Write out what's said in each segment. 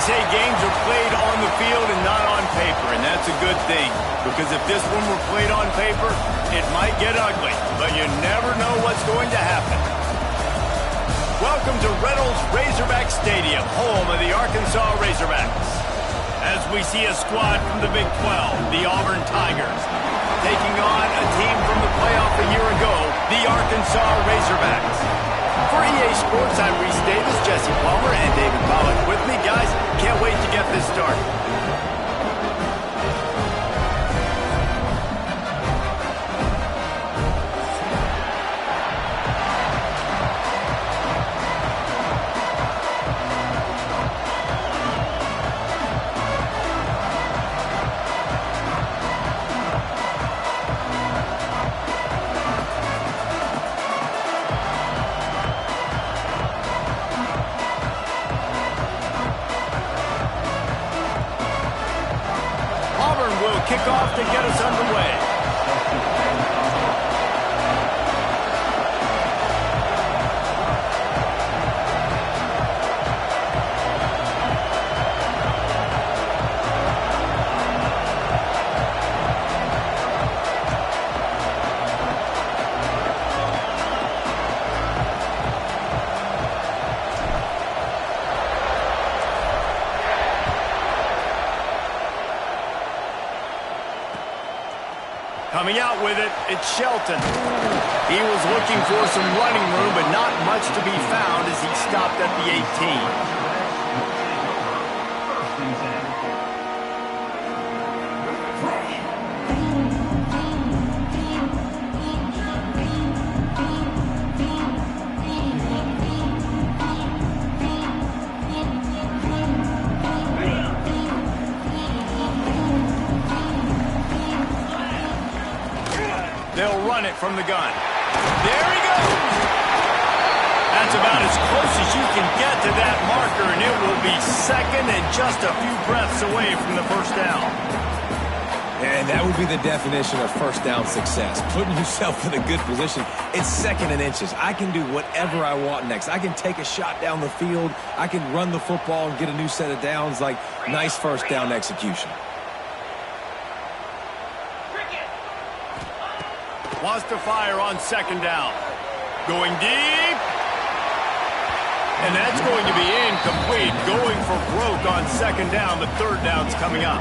say games are played on the field and not on paper, and that's a good thing. Because if this one were played on paper, it might get ugly, but you never know what's going to happen. Welcome to Reynolds Razorback Stadium, home of the Arkansas Razorbacks. As we see a squad from the Big 12, the Auburn Tigers, taking on a team from the playoff a year ago, the Arkansas Razorbacks. For EA Sports, I'm Reese Davis, Jesse Palmer, and David Pollack with me. Guys, can't wait to get this started. Kick off to get us underway. Coming out with it, it's Shelton. He was looking for some running room, but not much to be found as he stopped at the 18. They'll run it from the gun. There he goes. That's about as close as you can get to that marker, and it will be second and just a few breaths away from the first down. And that would be the definition of first down success. Putting yourself in a good position. It's second and inches. I can do whatever I want next. I can take a shot down the field. I can run the football and get a new set of downs. Like, nice first down execution. Wants to fire on second down. Going deep. And that's going to be incomplete. Going for broke on second down. The third down's coming up.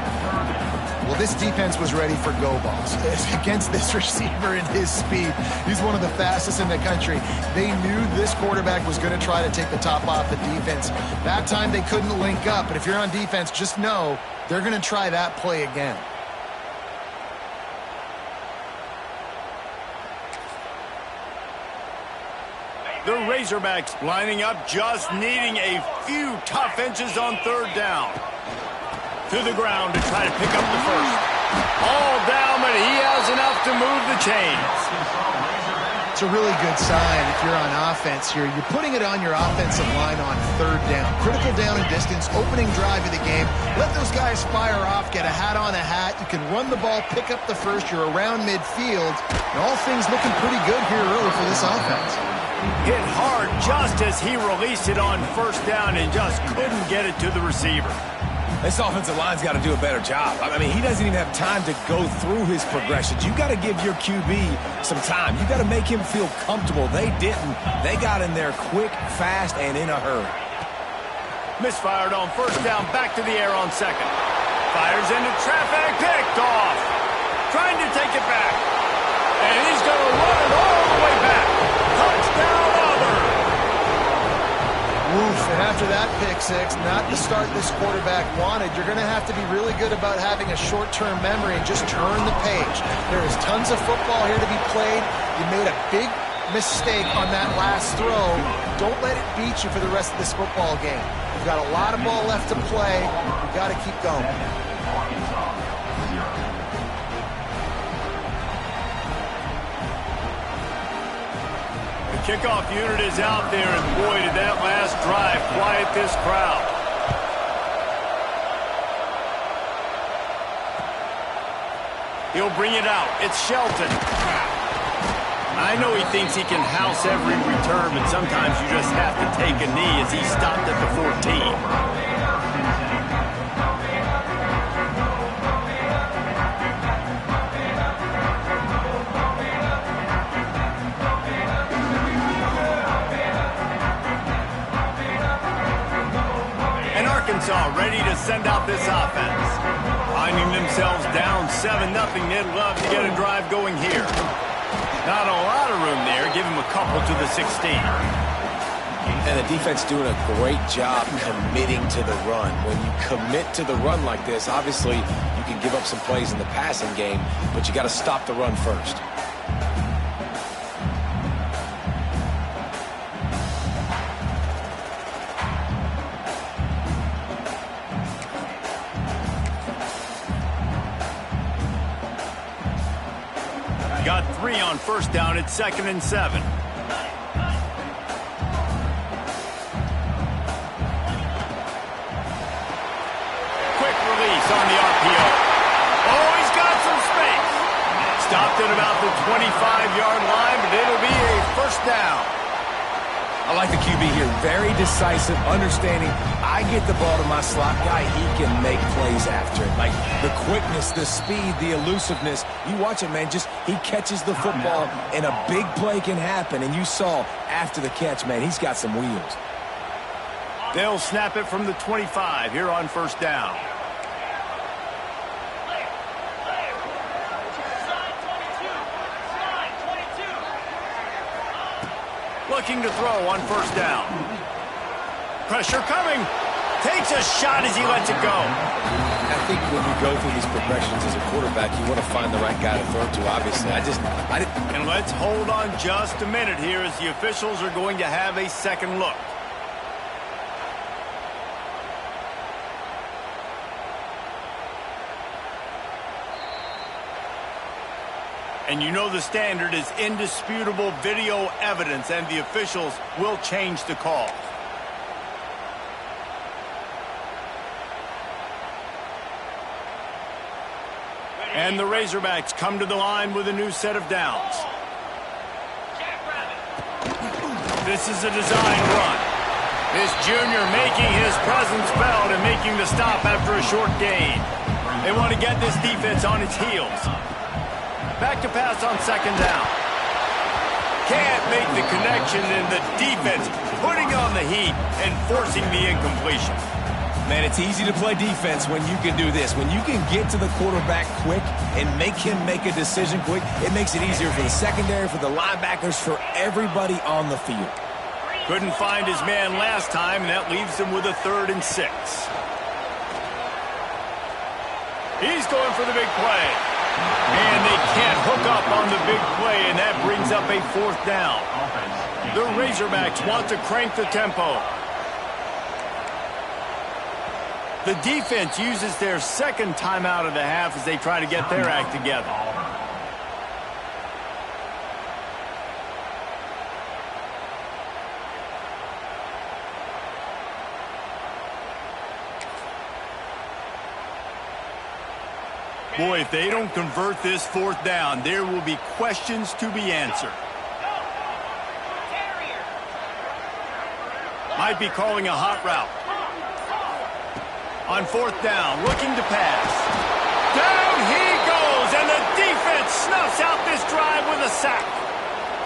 Well, this defense was ready for go balls. Against this receiver and his speed, he's one of the fastest in the country. They knew this quarterback was going to try to take the top off the defense. That time they couldn't link up. But if you're on defense, just know they're going to try that play again. The Razorbacks lining up, just needing a few tough inches on third down. To the ground to try to pick up the first. All down, but he has enough to move the chains. It's a really good sign if you're on offense here. You're putting it on your offensive line on third down. Critical down and distance, opening drive of the game. Let those guys fire off, get a hat on a hat. You can run the ball, pick up the first. You're around midfield. And all things looking pretty good here early for this offense. Hit hard just as he released it on first down and just couldn't get it to the receiver. This offensive line's got to do a better job. I mean, he doesn't even have time to go through his progressions. You got to give your QB some time. You got to make him feel comfortable. They didn't. They got in there quick, fast, and in a hurry. Misfired on first down, back to the air on second. Fires into traffic, picked off. Trying to take it back. And he's going to run it all the way back. Touchdown, Auburn. Oof, and after that pick six, not the start this quarterback wanted. You're going to have to be really good about having a short-term memory and just turn the page. There is tons of football here to be played. You made a big mistake on that last throw. Don't let it beat you for the rest of this football game. You've got a lot of ball left to play. You've got to keep going. Kickoff unit is out there, and boy, did that last drive quiet this crowd. He'll bring it out. It's Shelton. I know he thinks he can house every return, but sometimes you just have to take a knee as he stopped at the 14. send out this offense. Finding themselves down 7-0, they'd love to get a drive going here. Not a lot of room there. Give him a couple to the 16. And the defense doing a great job committing to the run. When you commit to the run like this, obviously you can give up some plays in the passing game, but you got to stop the run first. Got 3 on first down at 2nd and 7. Quick release on the RPO. Oh, he's got some space. Stopped at about the 25-yard line, but it'll be a first down. I like the QB here. Very decisive, understanding I get the ball to my slot guy, he can make plays after it. Like the quickness, the speed, the elusiveness. You watch it, man. Just he catches the football and a big play can happen. And you saw after the catch, man, he's got some wheels. They'll snap it from the 25 here on first down. Looking to throw on first down. Pressure coming. Takes a shot as he lets it go. I think when you go through these progressions as a quarterback, you want to find the right guy to throw to, obviously. And let's hold on just a minute here as the officials are going to have a second look. And you know the standard is indisputable video evidence, and the officials will change the call. And the Razorbacks come to the line with a new set of downs. This is a design run. This junior making his presence felt and making the stop after a short gain. They want to get this defense on its heels. Back to pass on second down. Can't make the connection, and the defense putting on the heat and forcing the incompletion. Man, it's easy to play defense when you can do this. When you can get to the quarterback quick and make him make a decision quick, it makes it easier for the secondary, for the linebackers, for everybody on the field. Couldn't find his man last time, and that leaves him with a 3rd and 6. He's going for the big play. And they can't hook up on the big play, and that brings up a 4th down. The Razorbacks want to crank the tempo. The defense uses their second timeout of the half as they try to get their act together. Boy, if they don't convert this 4th down, there will be questions to be answered. Might be calling a hot route. On 4th down, looking to pass. Down he goes, and the defense snuffs out this drive with a sack.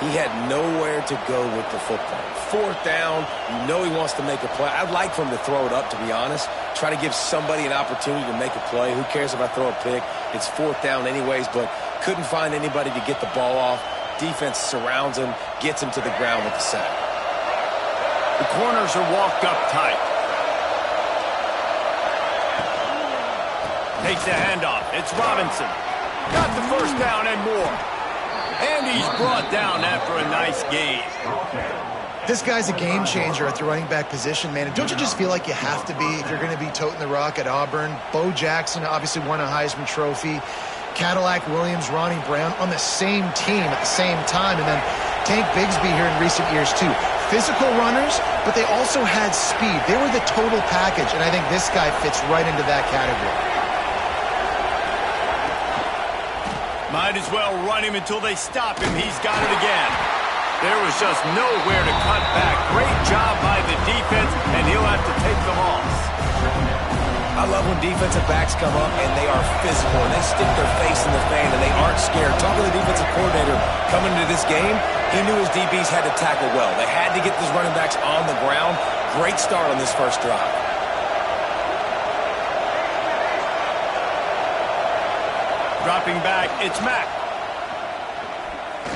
He had nowhere to go with the football. 4th down, you know he wants to make a play. I'd like for him to throw it up, to be honest. Try to give somebody an opportunity to make a play. Who cares if I throw a pick? It's 4th down anyways, but couldn't find anybody to get the ball off. Defense surrounds him, gets him to the ground with the sack. The corners are walked up tight. Takes the handoff. It's Robinson. Got the first down and more. And he's brought down after a nice gain. This guy's a game changer at the running back position, man. And don't you just feel like you have to be if you're going to be toting the rock at Auburn? Bo Jackson obviously won a Heisman Trophy. Cadillac Williams, Ronnie Brown on the same team at the same time. And then Tank Bigsby here in recent years too. Physical runners, but they also had speed. They were the total package, and I think this guy fits right into that category. Might as well run him until they stop him. He's got it again. There was just nowhere to cut back. Great job by the defense, and he'll have to take the loss. I love when defensive backs come up and they are physical and they stick their face in the fan and they aren't scared. Talking to the defensive coordinator coming into this game, he knew his DBs had to tackle well. They had to get these running backs on the ground. Great start on this first drive. Stepping back, it's Mack.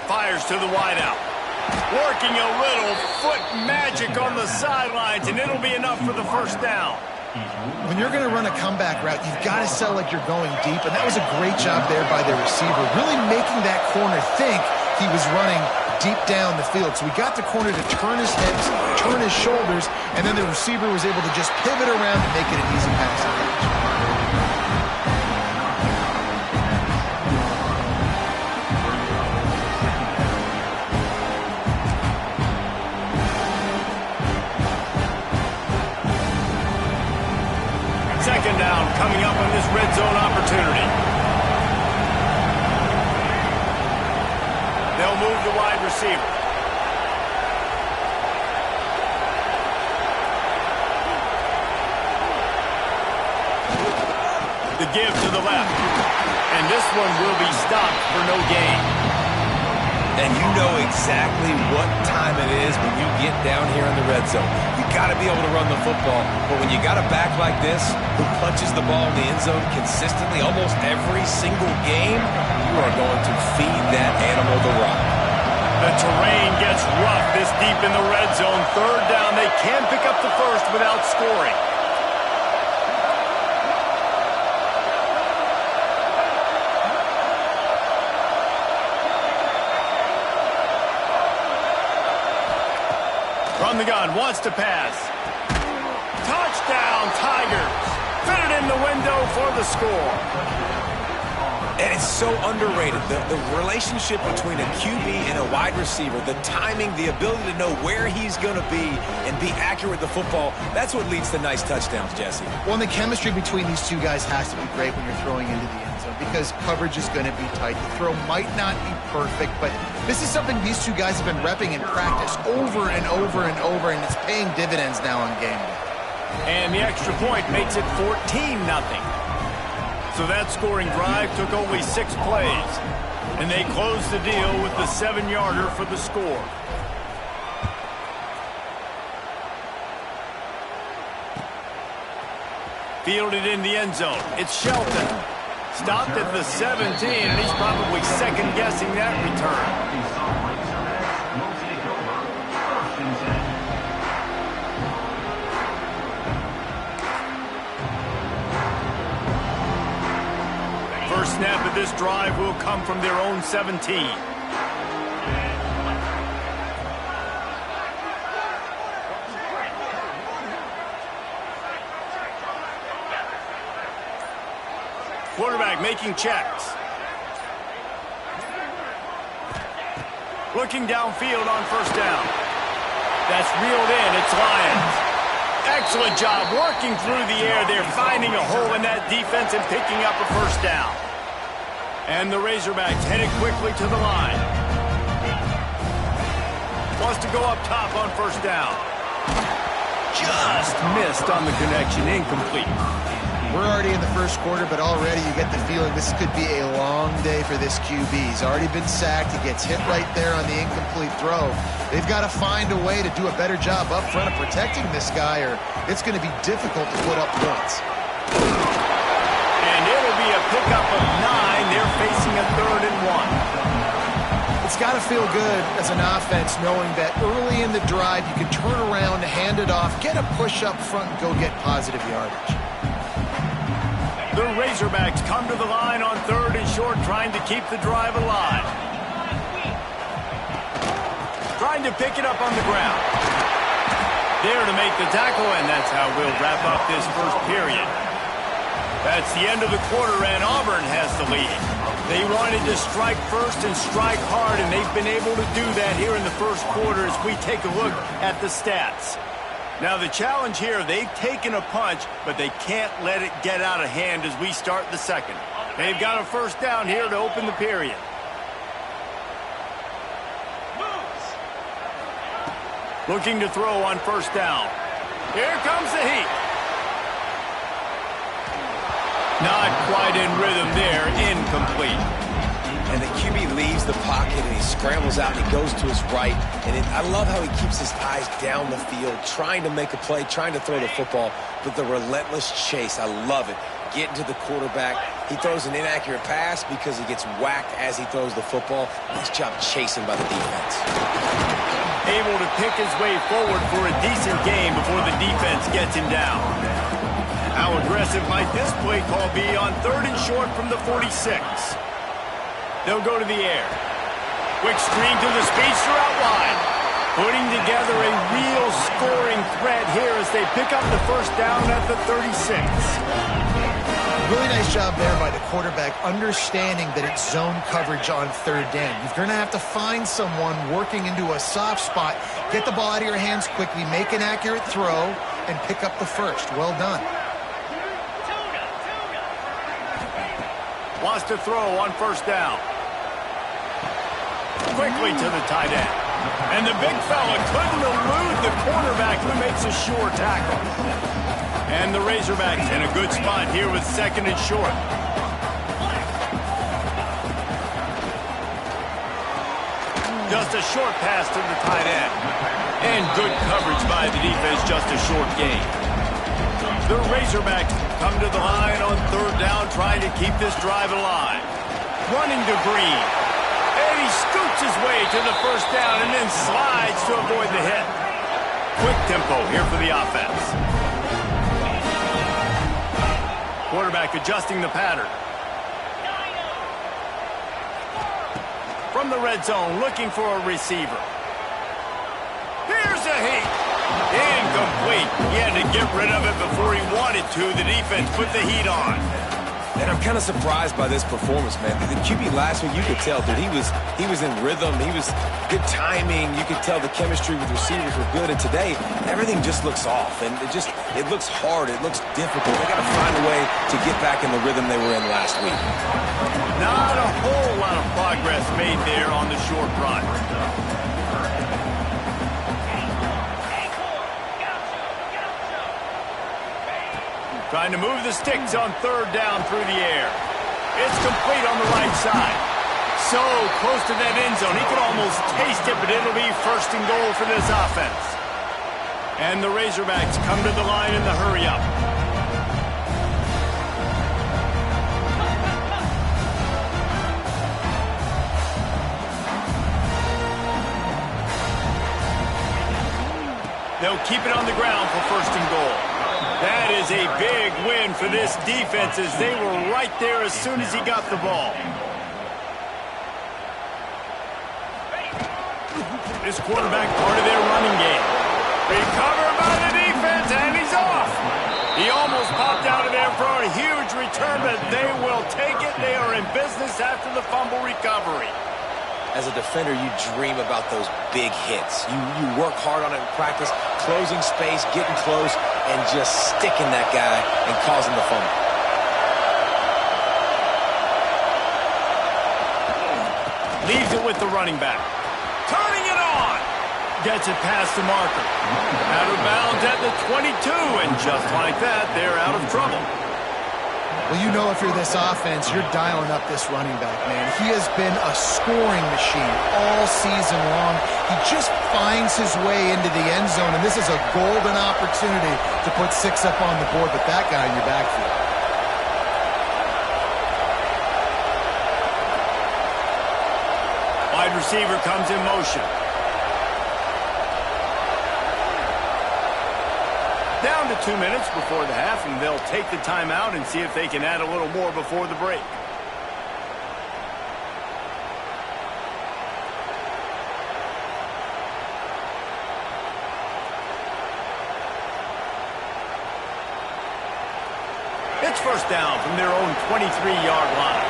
Fires to the wideout. Working a little foot magic on the sidelines, and it'll be enough for the first down. When you're going to run a comeback route, you've got to sell like you're going deep, and that was a great job there by the receiver, really making that corner think he was running deep down the field. So we got the corner to turn his hips, turn his shoulders, and then the receiver was able to just pivot around and make it an easy pass to catch. Second down coming up on this red zone opportunity. They'll move the wide receiver. The give to the left. And this one will be stopped for no gain. And you know exactly what time it is when you get down here in the red zone. You got to be able to run the football, but when you got a back like this who punches the ball in the end zone consistently almost every single game, you are going to feed that animal the rock. The terrain gets rough this deep in the red zone. Third down, they can pick up the first without scoring. From the gun, wants to pass. Touchdown, Tigers. Fit it in the window for the score. And it's so underrated. The relationship between a QB and a wide receiver, the timing, the ability to know where he's going to be and be accurate with the football, that's what leads to nice touchdowns, Jesse. Well, and the chemistry between these two guys has to be great when you're throwing into the end zone because coverage is going to be tight. The throw might not be perfect, but this is something these two guys have been repping in practice over and over and over, and it's paying dividends now on game day. And the extra point makes it 14-0. So that scoring drive took only 6 plays. And they closed the deal with the 7-yarder for the score. Fielded in the end zone. It's Shelton. Stopped at the 17, and he's probably second-guessing that return. First snap of this drive will come from their own 17. Quarterback making checks. Looking downfield on first down. That's reeled in. It's Lions. Excellent job working through the air. They're finding a hole in that defense and picking up a first down. And the Razorbacks headed quickly to the line. Wants to go up top on first down. Just missed on the connection. Incomplete. We're already in the first quarter, but already you get the feeling this could be a long day for this QB. He's already been sacked. He gets hit right there on the incomplete throw. They've got to find a way to do a better job up front of protecting this guy, or it's going to be difficult to put up points. And it'll be a pickup of 9. They're facing a 3rd and 1. It's got to feel good as an offense knowing that early in the drive you can turn around, hand it off, get a push up front, and go get positive yardage. The Razorbacks come to the line on 3rd and short, trying to keep the drive alive. Trying to pick it up on the ground. There to make the tackle, and that's how we'll wrap up this first period. That's the end of the quarter, and Auburn has the lead. They wanted to strike first and strike hard, and they've been able to do that here in the first quarter as we take a look at the stats. Now the challenge here, they've taken a punch, but they can't let it get out of hand as we start the second. They've got a first down here to open the period. Looking to throw on first down. Here comes the heat. Not quite in rhythm there, incomplete. And the QB leaves the pocket and he scrambles out and he goes to his right. And I love how he keeps his eyes down the field, trying to make a play, trying to throw the football, but the relentless chase, I love it. Getting to the quarterback, He throws an inaccurate pass because he gets whacked as he throws the football. Nice job chasing by the defense. Able to pick his way forward for a decent game before the defense gets him down. How aggressive might this play call be on 3rd and short from the 46? They'll go to the air. Quick screen to the speedster out wide. Putting together a real scoring threat here as they pick up the first down at the 36. Really nice job there by the quarterback, understanding that it's zone coverage on 3rd down. You're going to have to find someone working into a soft spot, get the ball out of your hands quickly, make an accurate throw, and pick up the first. Well done. Wants to throw on 1st down. Quickly to the tight end. And the big fella couldn't elude the cornerback who makes a sure tackle. And the Razorbacks in a good spot here with 2nd and short. Just a short pass to the tight end. And good coverage by the defense, just a short gain. The Razorbacks come to the line on 3rd down, trying to keep this drive alive. Running to Green. And he scoots his way to the 1st down and then slides to avoid the hit. Quick tempo here for the offense. Quarterback adjusting the pattern. From the red zone, looking for a receiver. Here's a heat. Incomplete. He had to get rid of it before he wanted to. The defense put the heat on. And I'm kind of surprised by this performance, man. The QB last week, you could tell, dude, he was in rhythm. He was good timing. You could tell the chemistry with receivers were good. And today, everything just looks off. And it looks hard. It looks difficult. They got to find a way to get back in the rhythm they were in last week. Not a whole lot of progress made there on the short run. Trying to move the sticks on 3rd down through the air. It's complete on the right side. So close to that end zone. He could almost taste it, but it'll be 1st and goal for this offense. And the Razorbacks come to the line in the hurry-up. They'll keep it on the ground for 1st and goal. That is a big win for this defense as they were right there as soon as he got the ball. This quarterback part of their running game. Recovered by the defense, and he's off. He almost popped out of there for a huge return, but they will take it. They are in business after the fumble recovery. As a defender, you dream about those big hits. You work hard on it in practice, closing space, getting close, and just sticking that guy and causing the fumble. Leaves it with the running back. Turning it on. Gets it past the marker. Out of bounds at the 22, and just like that, they're out of trouble. Well, you know if you're this offense, you're dialing up this running back, man. He has been a scoring machine all season long. He just finds his way into the end zone, and this is a golden opportunity to put 6 up on the board with that guy in your backfield. Wide receiver comes in motion. Down to 2 minutes before the half, and they'll take the timeout and see if they can add a little more before the break. It's 1st down from their own 23-yard line.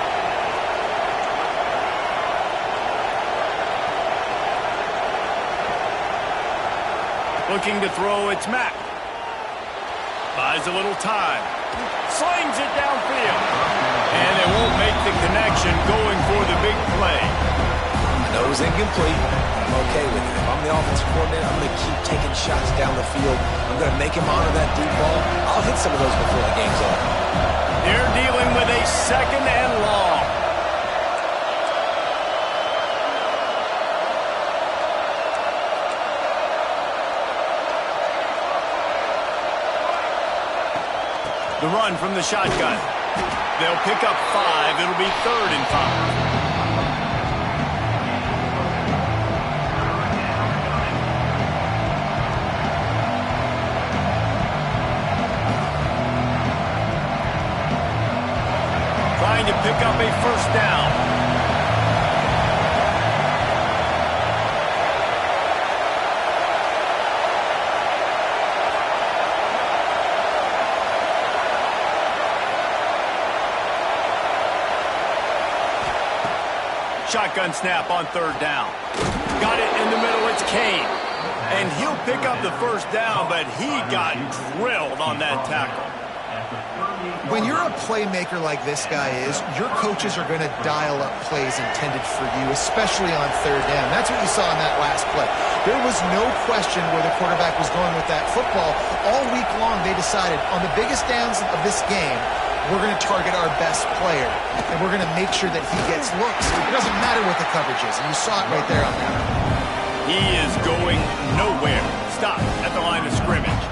Looking to throw, it's Mack. Buys a little time. Slings it downfield. And they won't make the connection going for the big play. I know it was incomplete. I'm okay with it. If I'm the offensive coordinator, I'm going to keep taking shots down the field. I'm going to make him honor that deep ball. I'll hit some of those before the game's over. They're dealing with a 2nd and long. The run from the shotgun. They'll pick up 5. It'll be 3rd and 5. Trying to pick up a first down. Shotgun snap on 3rd down. Got it in the middle. It's Kane. And he'll pick up the first down, but he got drilled on that tackle. When you're a playmaker like this guy is, your coaches are going to dial up plays intended for you, especially on 3rd down. That's what you saw in that last play. There was no question where the quarterback was going with that football. All week long, they decided on the biggest downs of this game, we're going to target our best player, and we're going to make sure that he gets looks. It doesn't matter what the coverage is, and you saw it right there on that. He is going nowhere. Stop at the line of scrimmage.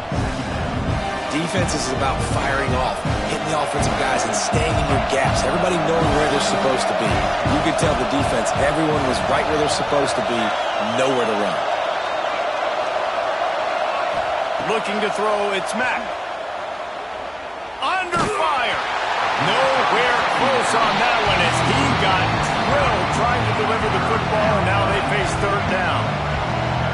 Defense is about firing off, hitting the offensive guys, and staying in your gaps. Everybody knowing where they're supposed to be. You could tell the defense, everyone was right where they're supposed to be, nowhere to run. Looking to throw, it's Mack. Under fire. Nowhere close on that one as he got drilled trying to deliver the football, and now they face 3rd down.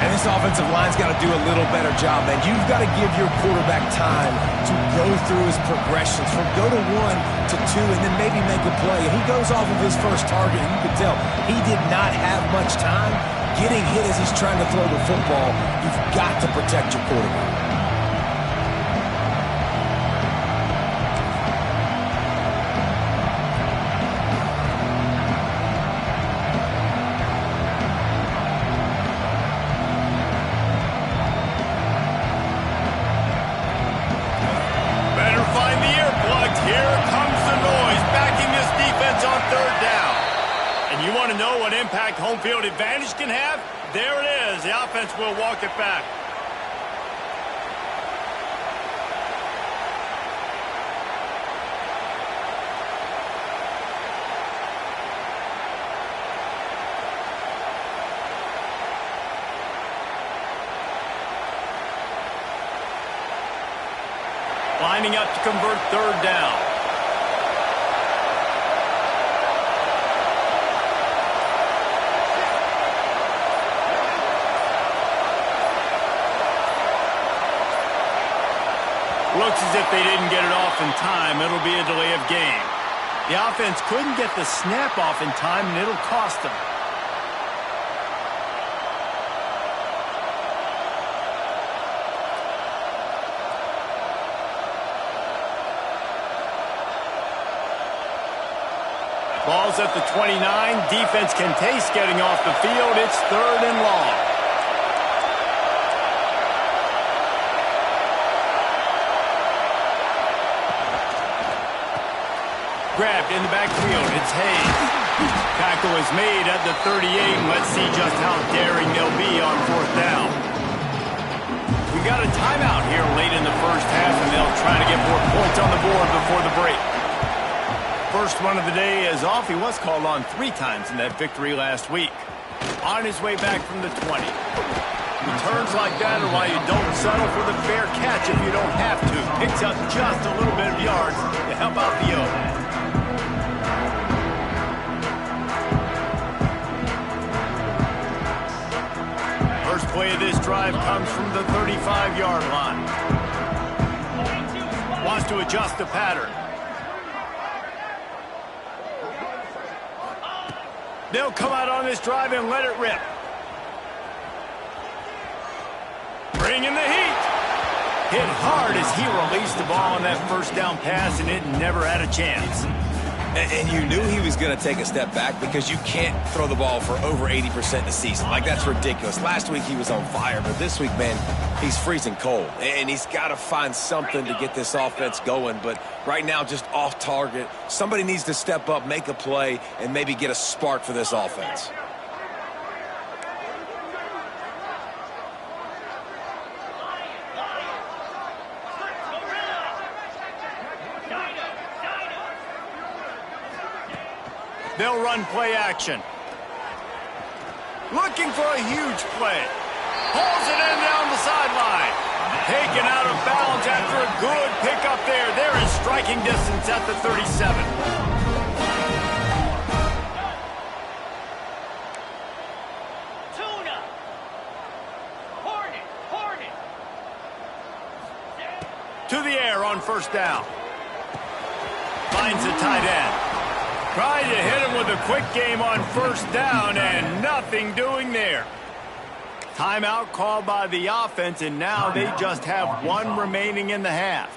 And this offensive line's got to do a little better job, man. You've got to give your quarterback time to go through his progressions from go to 1 to 2 and then maybe make a play. And he goes off of his first target, and you can tell he did not have much time getting hit as he's trying to throw the football. You've got to protect your quarterback. Impact home field advantage can have. There it is. The offense will walk it back. Lining up to convert 3rd down. Looks as if they didn't get it off in time. It'll be a delay of game. The offense couldn't get the snap off in time, and it'll cost them. Ball's at the 29. Defense can taste getting off the field. It's 3rd and long. Grabbed in the backfield. It's Hayes. Tackle is made at the 38. And let's see just how daring they'll be on 4th down. We got a timeout here late in the first half, and they'll try to get more points on the board before the break. First one of the day is off. He was called on 3 times in that victory last week. On his way back from the 20. Returns like that are why you don't settle for the fair catch if you don't have to. Picks up just a little bit of yards to help out the O. First play of this drive comes from the 35-yard line. Wants to adjust the pattern. They'll come out on this drive and let it rip. Bring in the heat. Hit hard as he released the ball on that first down pass, and it never had a chance. And you knew he was going to take a step back because you can't throw the ball for over 80% in the season. Like, that's ridiculous. Last week he was on fire, but this week, man, he's freezing cold. And he's got to find something to get this offense going. But right now, just off target. Somebody needs to step up, make a play, and maybe get a spark for this offense. They'll run play action. Looking for a huge play. Pulls it in down the sideline. Taken out of bounds after a good pickup there. They're in striking distance at the 37. Tuna. Hornet. To the air on first down. Finds the tight end. Trying to hit him with a quick game on first down, and nothing doing there. Timeout called by the offense, and now they just have one remaining in the half.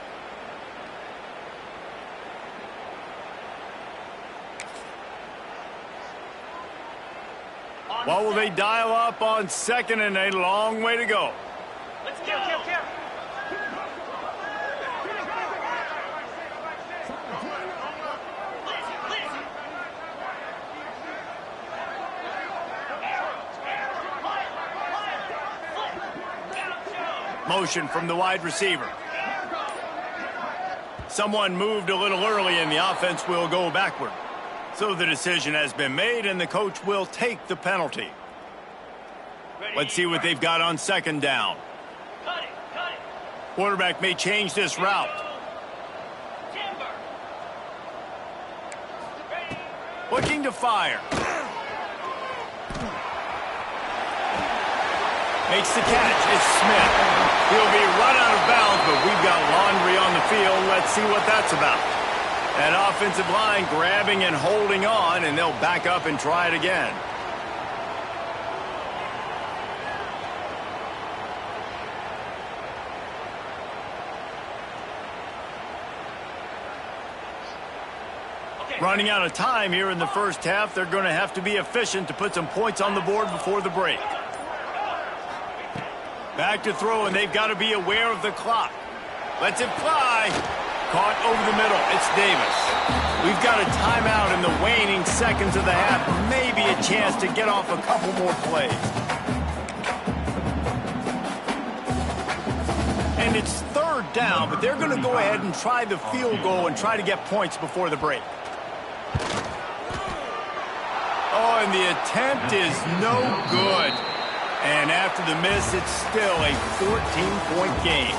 What will they dial up on second and a long way to go? Let's go. Motion from the wide receiver. Someone moved a little early and the offense will go backward. So the decision has been made and the coach will take the penalty. Let's see what they've got on second down. Cut it. Quarterback may change this route. Timber. Looking to fire. Makes the catch. It's Smith. He'll be run out of bounds, but we've got laundry on the field. Let's see what that's about. That offensive line grabbing and holding on, and they'll back up and try it again. Running out of time here in the first half. They're going to have to be efficient to put some points on the board before the break. Back to throw, and they've got to be aware of the clock. Lets it fly. Caught over the middle. It's Davis. We've got a timeout in the waning seconds of the half. Maybe a chance to get off a couple more plays. And it's third down, but they're going to go ahead and try the field goal and try to get points before the break. Oh, and the attempt is no good. And after the miss, it's still a 14-point game.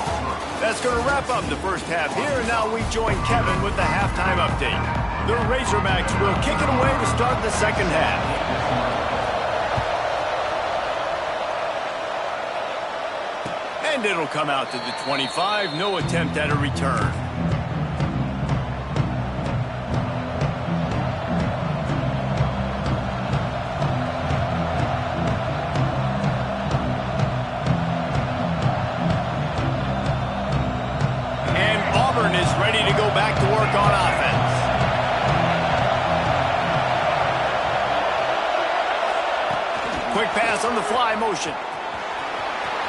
That's going to wrap up the first half here. And now we join Kevin with the halftime update. The Razorbacks will kick it away to start the second half. And it'll come out to the 25. No attempt at a return. Is ready to go back to work on offense. Quick pass on the fly motion.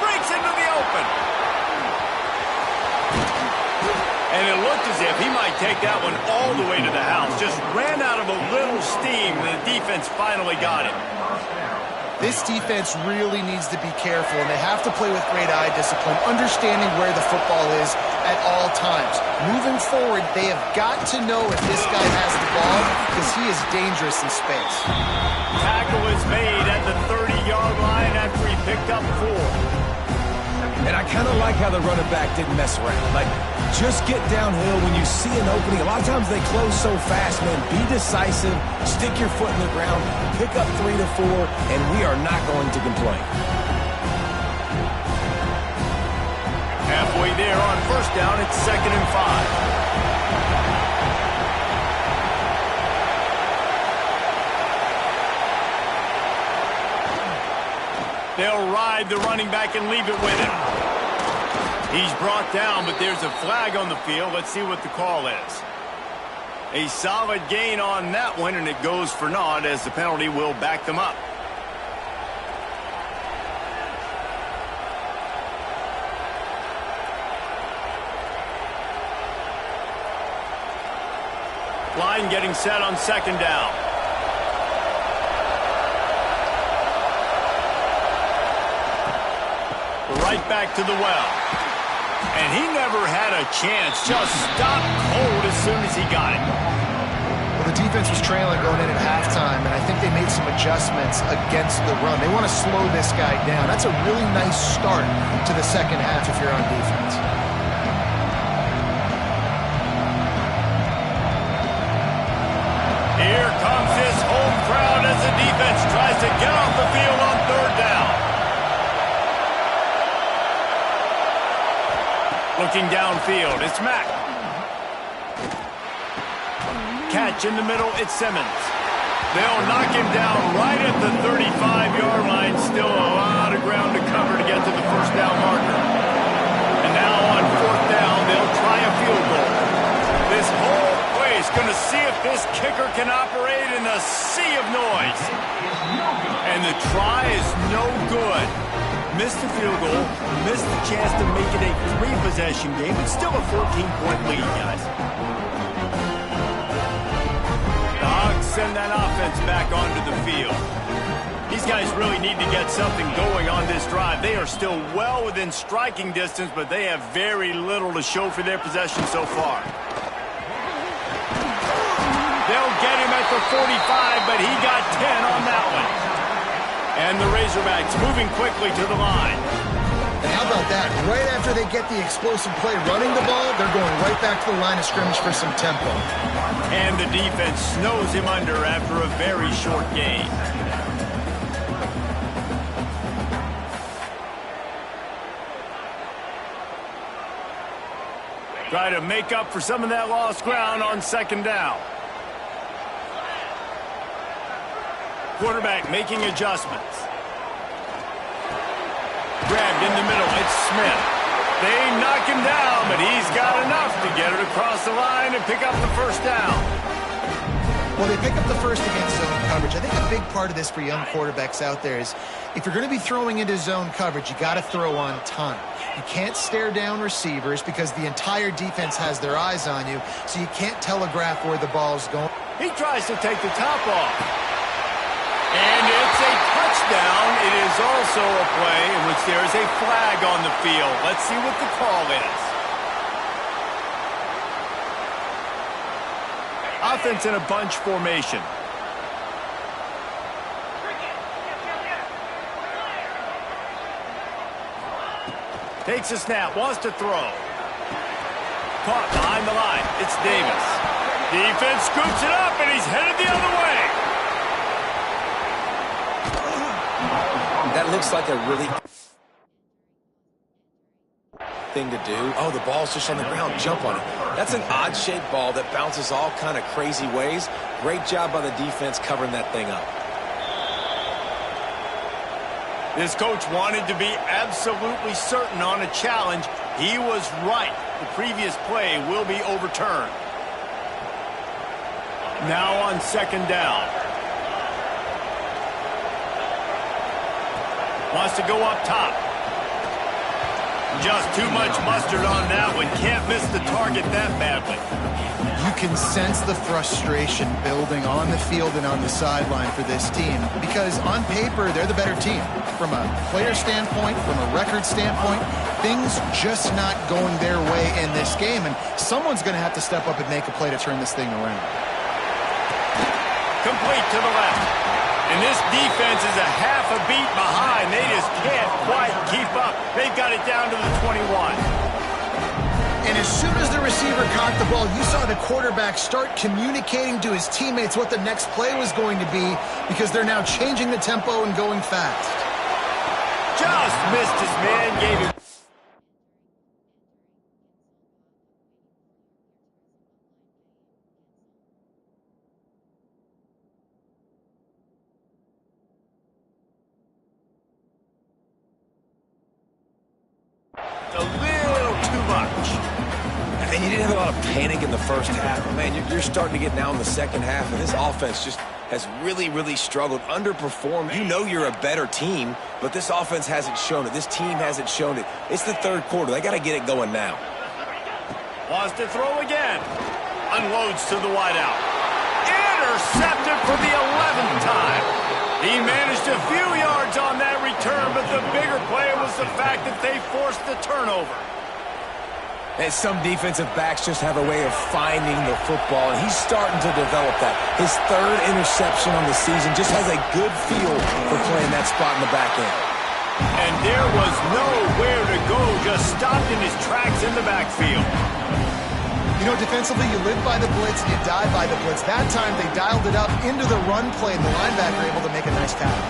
Breaks into the open. And it looked as if he might take that one all the way to the house. Just ran out of a little steam and the defense finally got him. This defense really needs to be careful, and they have to play with great eye discipline, understanding where the football is at all times. Moving forward, they have got to know if this guy has the ball because he is dangerous in space. Tackle is made at the 30-yard line after he picked up 4. And I kind of like how the running back didn't mess around. Like, just get downhill when you see an opening. A lot of times they close so fast, man. Be decisive, stick your foot in the ground, pick up 3 to 4, and we are not going to complain. Halfway there on first down, it's 2nd and 5. They'll ride the running back and leave it with him. He's brought down, but there's a flag on the field. Let's see what the call is. A solid gain on that one, and it goes for naught as the penalty will back them up. Line getting set on 2nd down. Right back to the well. And he never had a chance. Just stopped cold as soon as he got it. Well, the defense was trailing going in at halftime. adjustments against the run. They want to slow this guy down. That's a really nice start to the second half if you're on defense. Here comes his home crowd as the defense tries to get off the field on third down. Looking downfield, it's Mack. Catch in the middle, it's Simmons. They'll knock him down right at the 35-yard line. Still a lot of ground to cover to get to the first down marker. And now on fourth down, they'll try a field goal. This whole place going to see if this kicker can operate in a sea of noise. And the try is no good. Missed the field goal, missed the chance to make it a three-possession game, but still a 14-point lead, guys. The Hogs send that offense back onto the field. These guys really need to get something going on this drive. They are still well within striking distance, but they have very little to show for their possession so far. They'll get him at the 45, but he got 10 on that one. And the Razorbacks moving quickly to the line. And how about that? Right after they get the explosive play running the ball, they're going right back to the line of scrimmage for some tempo. And the defense snows him under after a very short gain. Try to make up for some of that lost ground on second down. Quarterback making adjustments. Grabbed in the middle, it's Smith. They knock him down, but he's got enough to get it across the line and pick up the first down. Well, they pick up the first against zone coverage. I think a big part of this for young quarterbacks out there is if you're going to be throwing into zone coverage, you got to throw on time. You can't stare down receivers because the entire defense has their eyes on you, so you can't telegraph where the ball's going. He tries to take the top off. And it's a touchdown. It is also a play in which there is a flag on the field. Let's see what the call is. Offense in a bunch formation. Takes a snap, wants to throw. Caught behind the line. It's Davis. Defense scoops it up, and he's headed the other way. That looks like a really thing to do. Oh, the ball's just on the ground. Jump on it. That's an odd-shaped ball that bounces all kind of crazy ways. Great job by the defense covering that thing up. This coach wanted to be absolutely certain on a challenge. He was right. The previous play will be overturned. Now on second down. Wants to go up top. Just too much mustard on that one. Can't miss the target that badly. You can sense the frustration building on the field and on the sideline for this team because on paper, they're the better team. From a player standpoint, from a record standpoint, things just not going their way in this game, and someone's going to have to step up and make a play to turn this thing around. Complete to the left. And this defense is a half a beat behind. They just can't quite keep up. They've got it down to the 21. And as soon as the receiver caught the ball, you saw the quarterback start communicating to his teammates what the next play was going to be because they're now changing the tempo and going fast. Just missed his man, gave him. A little too much. And you didn't have a lot of panic in the first half. Man, you're starting to get now in the second half, and this offense just has really struggled, underperformed. You know you're a better team, but this offense hasn't shown it. This team hasn't shown it. It's the third quarter. They got to get it going now. Wants to throw again. Unloads to the wideout. Intercepted for the 11th time. He managed a few yards on that return, but the bigger play was the fact that they forced the turnover. And some defensive backs just have a way of finding the football, and he's starting to develop that. His third interception on the season just has a good feel for playing that spot in the back end. And there was nowhere to go, just stopped in his tracks in the backfield. You know, defensively, you live by the blitz and you die by the blitz. That time, they dialed it up into the run play, and the linebacker able to make a nice tackle.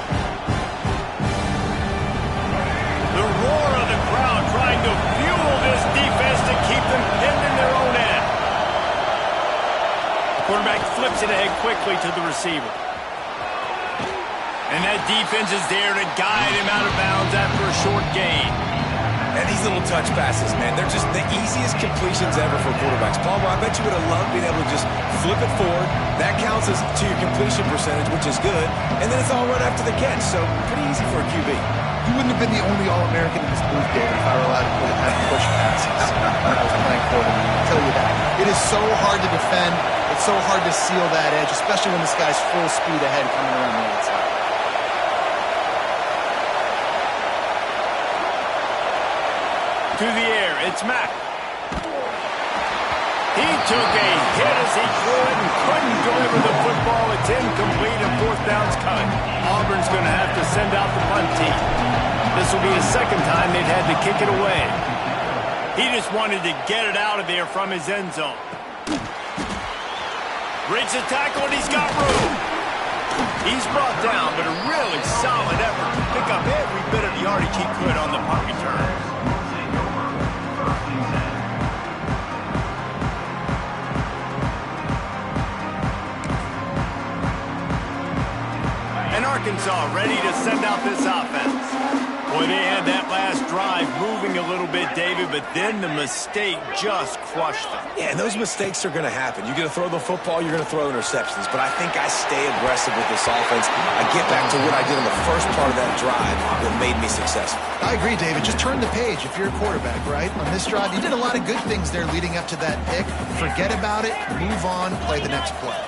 The roar of the crowd trying to fuel this defense to keep them pinned in their own end. The quarterback flips it ahead quickly to the receiver. And that defense is there to guide him out of bounds after a short gain. And these little touch passes, man, they're just the easiest completions ever for quarterbacks. Palmer, I bet you would have loved being able to just flip it forward. That counts as to your completion percentage, which is good. And then it's all right after the catch, so pretty easy for a QB. You wouldn't have been the only All-American in this booth, David, if I were allowed to have push passes when I was playing quarterback. I'll tell you that. It is so hard to defend. It's so hard to seal that edge, especially when this guy's full speed ahead coming around the outside. To the air, it's Mack. He took a hit as he threw it and couldn't deliver the football. It's incomplete and fourth down's cut. Auburn's going to have to send out the punt team. This will be the second time they've had to kick it away. He just wanted to get it out of there from his end zone. Breaks the tackle and he's got room. He's brought down, but a really solid effort to pick up every bit of yardage he could on the punt return. Arkansas ready to send out this offense. Boy, they had that last drive moving a little bit, David, but then the mistake just crushed them. Yeah, and those mistakes are going to happen. You're going to throw the football, you're going to throw interceptions, but I think I stay aggressive with this offense. I get back to what I did in the first part of that drive that made me successful. I agree, David. Just turn the page if you're a quarterback, right? On this drive, you did a lot of good things there leading up to that pick. Forget about it, move on, play the next play.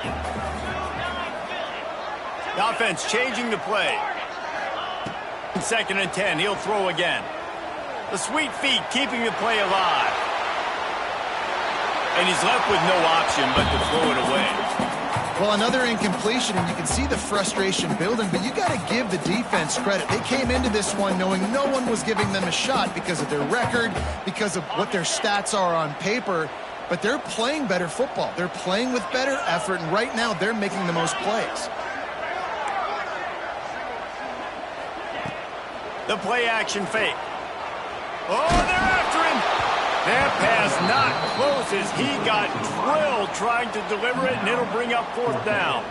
The offense changing the play. 2nd and 10, he'll throw again. The sweet feet keeping the play alive. And he's left with no option but to throw it away. Well, another incompletion, and you can see the frustration building, but you got to give the defense credit. They came into this one knowing no one was giving them a shot because of their record, because of what their stats are on paper, but they're playing better football. They're playing with better effort, and right now they're making the most plays. The play action fake. Oh, they're after him. That pass not close as he got drilled trying to deliver it, and it'll bring up fourth down.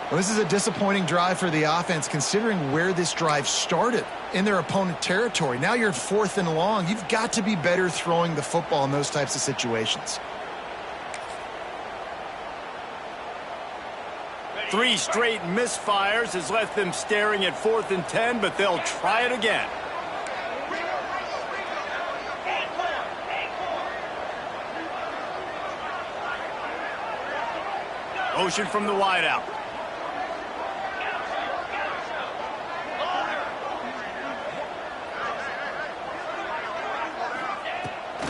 Well, this is a disappointing drive for the offense considering where this drive started in their opponent territory. Now you're 4th and long. You've got to be better throwing the football in those types of situations. 3 straight misfires has left them staring at 4th and 10, but they'll try it again. Motion from the wideout.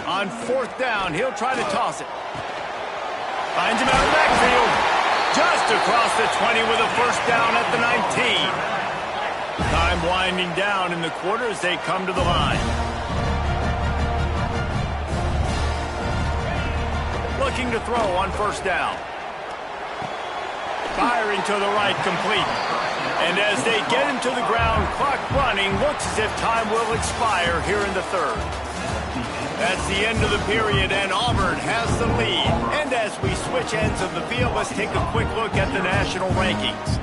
On 4th down, he'll try to toss it. Finds him out of the backfield. Just across the 20 with a first down at the 19. Time winding down in the quarter as they come to the line. Looking to throw on first down. Firing to the right, complete. And as they get him to the ground, clock running, looks as if time will expire here in the 3rd. That's the end of the period, and Auburn has the lead. And as we switch ends of the field, let's take a quick look at the national rankings.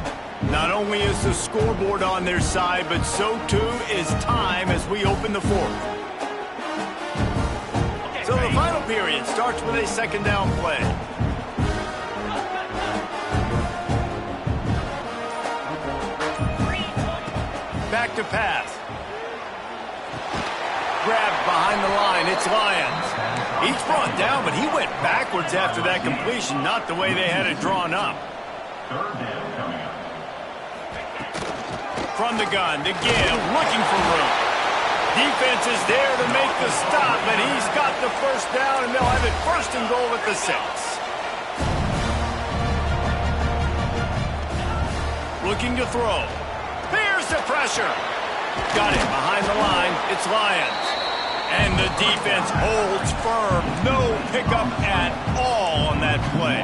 Not only is the scoreboard on their side, but so too is time as we open the 4th. So the final period starts with a 2nd down play. Back to pass. Grabbed behind the line. It's Lyons. He's brought down, but he went backwards after that completion, not the way they had it drawn up. From the gun, to give, looking for room. defense is there to make the stop, and he's got the first down, and they'll have it first and goal at the 6. Looking to throw. Here's the pressure. Got it behind the line. It's Lions. And the defense holds firm. No pickup at all on that play.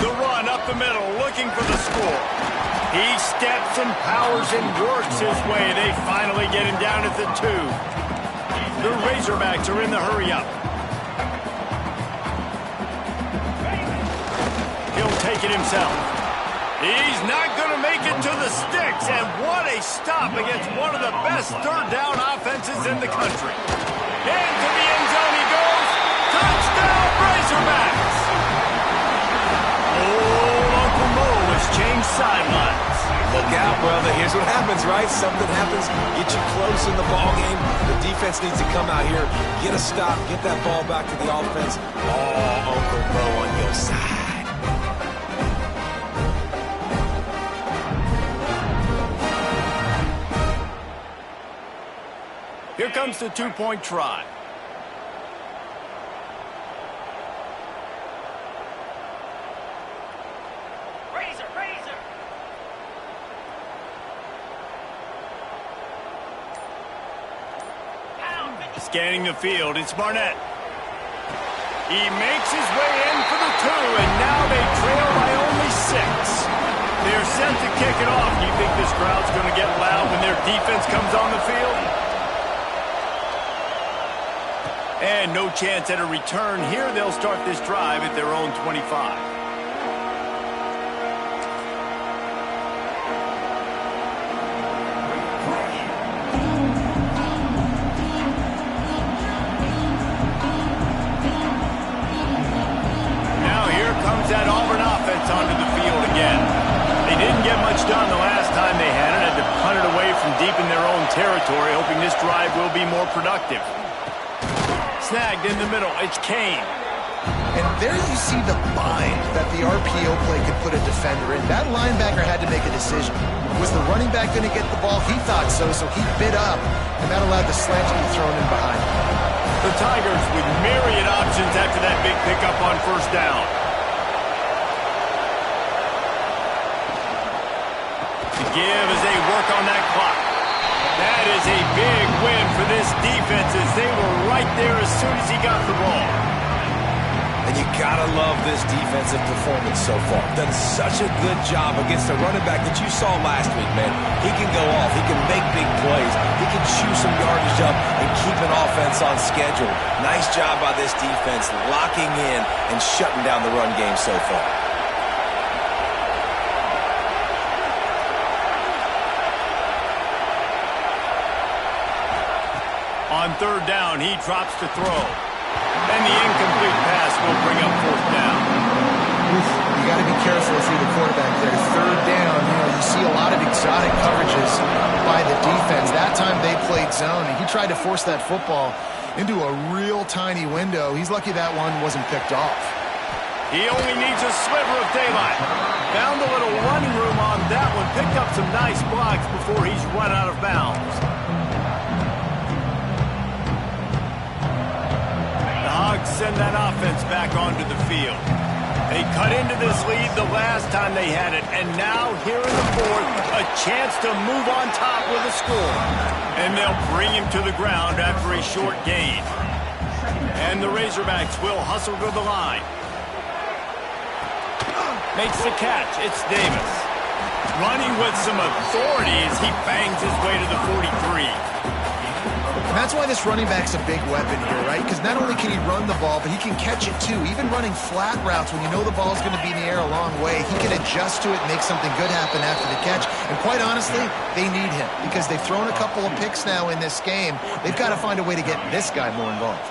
The run up the middle, looking for the score. He steps and powers and works his way. They finally get him down at the 2. The Razorbacks are in the hurry-up. He'll take it himself. He's not going to make it to the sticks, and what a stop against one of the best third-down offenses in the country. Into the end zone he goes. Touchdown, Razorbacks! Oh, Uncle Mo has changed sidelines. Look out, brother. Here's what happens, right? Something happens, get you close in the ball game. The defense needs to come out here, get a stop, get that ball back to the offense. Oh, Uncle Mo on your side. Here comes the 2-point try. Scanning the field, it's Barnett. He makes his way in for the 2, and now they trail by only 6. They're set to kick it off. Do you think this crowd's going to get loud when their defense comes on the field? And no chance at a return here. They'll start this drive at their own 25. That Auburn offense onto the field again. They didn't get much done the last time they had it. Had to punt it away from deep in their own territory, hoping this drive will be more productive. Snagged in the middle. It's Kane. And there you see the bind that the RPO play could put a defender in. That linebacker had to make a decision. Was the running back going to get the ball? He thought so, so he bit up, and that allowed the slant to be thrown in behind him. The Tigers with myriad options after that big pickup on first down. Give as they work on that clock. That is a big win for this defense as they were right there as soon as he got the ball. And you gotta love this defensive performance so far. Done such a good job against a running back that you saw last week, man. He can go off. He can make big plays. He can chew some yardage up and keep an offense on schedule. Nice job by this defense locking in and shutting down the run game so far. On third down, he drops to throw. And the incomplete pass will bring up fourth down. You got to be careful if you're the quarterback there. Third down, you see a lot of exotic coverages by the defense. That time they played zone, and he tried to force that football into a real tiny window. He's lucky that one wasn't picked off. He only needs a sliver of daylight. Found a little running room on that one. Picked up some nice blocks before he's run out of bounds. Hogs send that offense back onto the field. They cut into this lead the last time they had it, and now here in the fourth, a chance to move on top with a score. And they'll bring him to the ground after a short gain. And the Razorbacks will hustle to the line. Makes the catch. It's Davis. Running with some authority as he bangs his way to the 43. And that's why this running back's a big weapon here, right? Because not only can he run the ball, but he can catch it too. Even running flat routes when you know the ball's going to be in the air a long way, he can adjust to it and make something good happen after the catch. And quite honestly, they need him because they've thrown a couple of picks now in this game. They've got to find a way to get this guy more involved.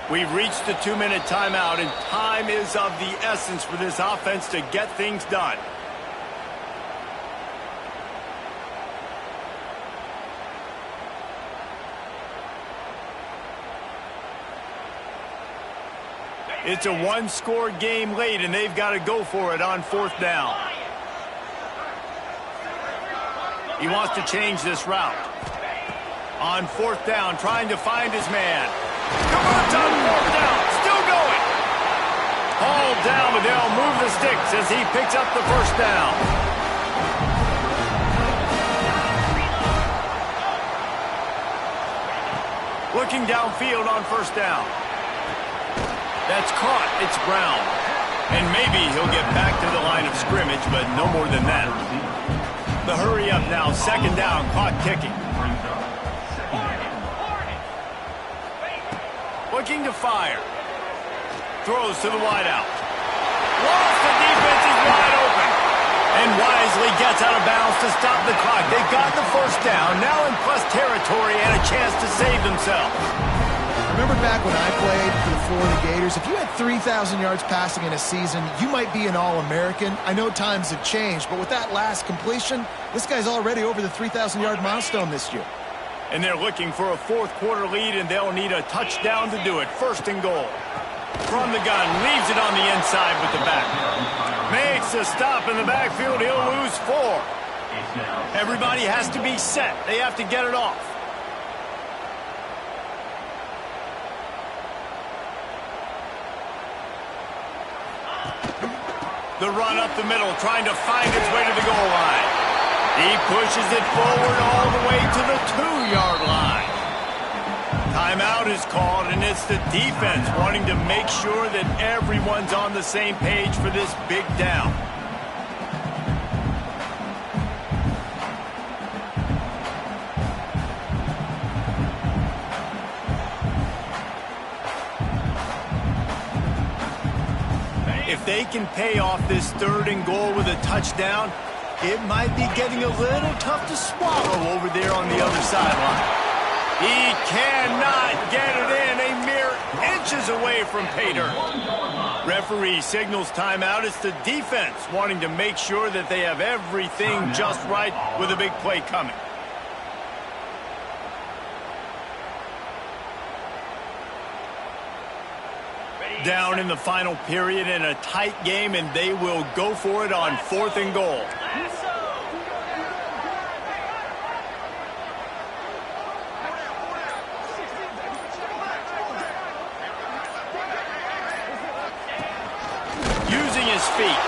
We've reached the 2-minute timeout, and time is of the essence for this offense to get things done. It's a one-score game late, and they've got to go for it on 4th down. He wants to change this route. On 4th down, trying to find his man. Converts on 4th down, still going. Hauled down, but they'll move the sticks as he picks up the 1st down. Looking downfield on 1st down. That's caught. It's Brown. And maybe he'll get back to the line of scrimmage, but no more than that. The hurry up now. 2nd down. Clock ticking. Looking to fire. Throws to the wideout. Lost. The defense is wide open. And wisely gets out of bounds to stop the clock. They got the 1st down. Now in plus territory and a chance to save themselves. Remember back when I played for the Florida Gators, if you had 3,000 yards passing in a season, you might be an All-American. I know times have changed, but with that last completion, this guy's already over the 3,000-yard milestone this year. And they're looking for a 4th quarter lead, and they'll need a touchdown to do it. 1st and goal. From the gun, leaves it on the inside with the back. Makes a stop in the backfield. He'll lose 4. Everybody has to be set. They have to get it off. The run up the middle, trying to find its way to the goal line. He pushes it forward all the way to the 2-yard line. Timeout is called, and it's the defense wanting to make sure that everyone's on the same page for this big down. If they can pay off this 3rd and goal with a touchdown, it might be getting a little tough to swallow over there on the other sideline. He cannot get it in, a mere inches away from pay dirt. Referee signals timeout. It's the defense wanting to make sure that they have everything just right with a big play coming. Down in the final period in a tight game, and they will go for it on 4th and goal. Using his feet.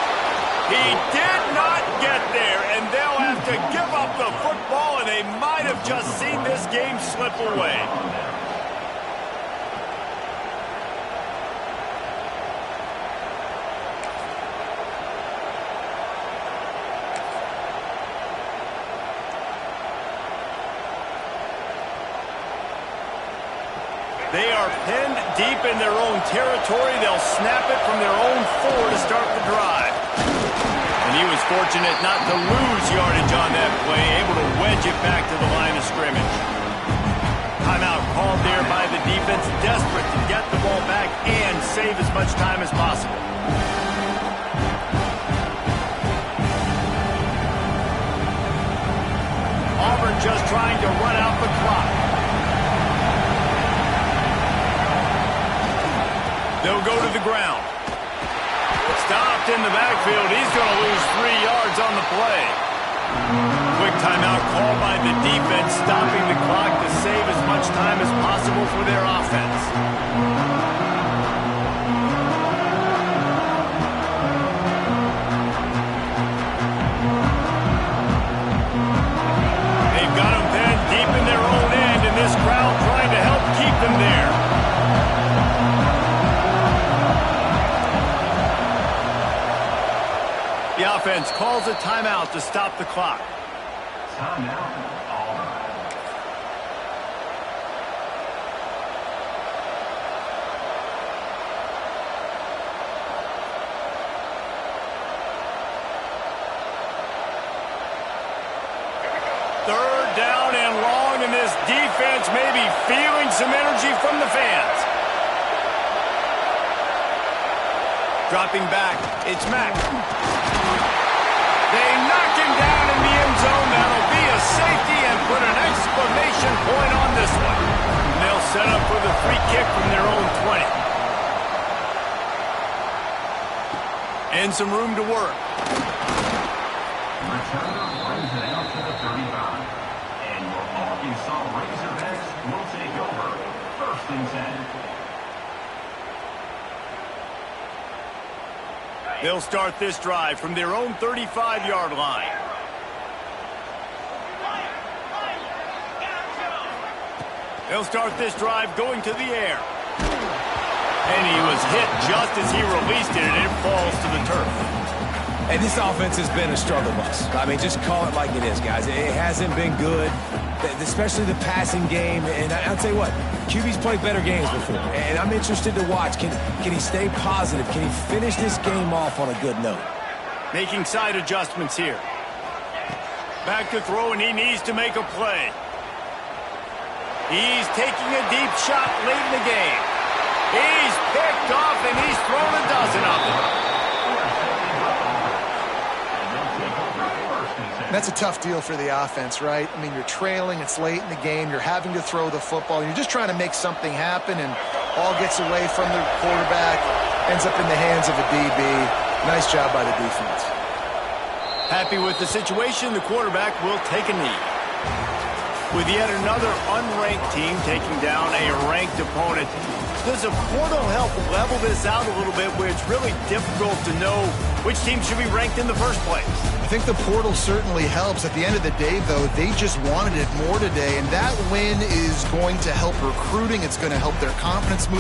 He did not get there, and they'll have to give up the football, and they might have just seen this game slip away. They are pinned deep in their own territory. They'll snap it from their own 4 to start the drive. And he was fortunate not to lose yardage on that play, able to wedge it back to the line of scrimmage. Timeout called there by the defense, desperate to get the ball back and save as much time as possible. Auburn just trying to run out the clock. They'll go to the ground. Stopped in the backfield. He's going to lose 3 yards on the play. Quick timeout called by the defense, stopping the clock to save as much time as possible for their offense. They've got them pinned deep in their own end, and this crowd trying to help keep them there. The offense calls a timeout to stop the clock. Timeout, Auburn. Third down and long, and this defense may be feeling some energy from the fans. Dropping back, it's Mack. They knock him down in the end zone. That'll be a safety and put an exclamation point on this one. And they'll set up for the free kick from their own 20. And some room to work. Returner brings it out to the 35. And your Arkansas Razorbacks will take over. 1st and 10. They'll start this drive from their own 35-yard line. They'll start this drive going to the air. And he was hit just as he released it, and it falls to the turf. And this offense has been a struggle bus. I mean, just call it like it is, guys. It hasn't been good, especially the passing game. And I'll tell you what, QB's played better games before. And I'm interested to watch. Can he stay positive? Can he finish this game off on a good note? Making side adjustments here. Back to throw, and he needs to make a play. He's taking a deep shot late in the game. He's picked off, and he's thrown a dozen of them. That's a tough deal for the offense, right? I mean, you're trailing, it's late in the game, you're having to throw the football, you're just trying to make something happen, and ball gets away from the quarterback, ends up in the hands of a DB. Nice job by the defense. Happy with the situation, the quarterback will take a knee. With yet another unranked team taking down a ranked opponent, does a portal help level this out a little bit where it's really difficult to know which team should be ranked in the first place? I think the portal certainly helps. At the end of the day, though, they just wanted it more today, and that win is going to help recruiting. It's going to help their confidence moving